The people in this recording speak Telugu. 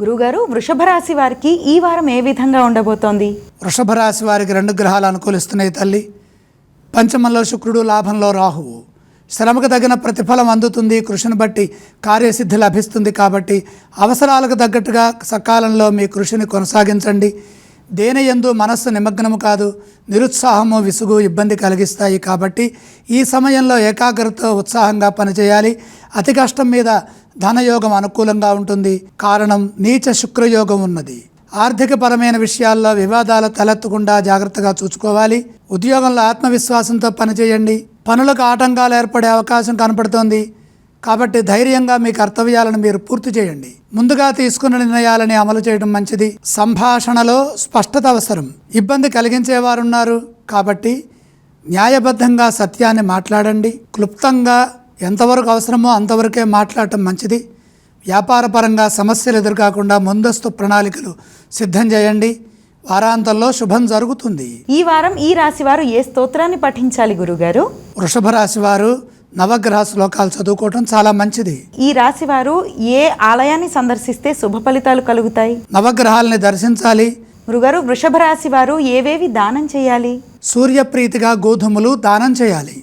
గురుగారు, వృషభ రాశి వారికి ఈ వారం ఏ విధంగా ఉండబోతోంది? వృషభ రాశి వారికి 2 గ్రహాలు అనుకూలిస్తున్నాయి తల్లి. పంచమంలో శుక్రుడు, లాభంలో రాహువు. శ్రమకు తగిన ప్రతిఫలం అందుతుంది. కృషిని బట్టి కార్యసిద్ధి లభిస్తుంది. కాబట్టి అవసరాలకు తగ్గట్టుగా సకాలంలో మీ కృషిని కొనసాగించండి. దేని యందు మనస్సు నిమగ్నము కాదు. నిరుత్సాహము, విసుగు ఇబ్బంది కలిగిస్తాయి. కాబట్టి ఈ సమయంలో ఏకాగ్రతతో ఉత్సాహంగా పనిచేయాలి. అతి కష్టం మీద ధనయోగం అనుకూలంగా ఉంటుంది. కారణం నీచ శుక్రయోగం ఉన్నది. ఆర్థికపరమైన విషయాల్లో వివాదాలు తలెత్తకుండా జాగ్రత్తగా చూసుకోవాలి. ఉద్యోగంలో ఆత్మవిశ్వాసంతో పనిచేయండి. పనులకు ఆటంకాలు ఏర్పడే అవకాశం కనపడుతోంది. కాబట్టి ధైర్యంగా మీ కర్తవ్యాలను మీరు పూర్తి చేయండి. ముందుగా తీసుకున్న నిర్ణయాలని అమలు చేయడం మంచిది. సంభాషణలో స్పష్టత అవసరం. ఇబ్బంది కలిగించేవారున్నారు. కాబట్టి న్యాయబద్ధంగా సత్యాన్ని మాట్లాడండి. క్లుప్తంగా ఎంతవరకు అవసరమో అంతవరకే మాట్లాడటం మంచిది. వ్యాపారపరంగా సమస్యలు ఎదురుకాకుండా ముందస్తు ప్రణాళికలు సిద్ధం చేయండి. వారాంతంలో శుభం జరుగుతుంది. ఈ వారం ఈ రాశి వారు ఏ స్తోత్రాన్ని పఠించాలి గురుగారు? వృషభ రాశి వారు నవగ్రహ శ్లోకాలు చదువుకోవటం చాలా మంచిది. ఈ రాశి వారు ఏ ఆలయాన్ని సందర్శిస్తే శుభ ఫలితాలు కలుగుతాయి? నవగ్రహాలని దర్శించాలి. గురుగారు, వృషభ రాశి వారు ఏవేవి దానం చేయాలి? సూర్యప్రీతిగా గోధుమలు దానం చేయాలి.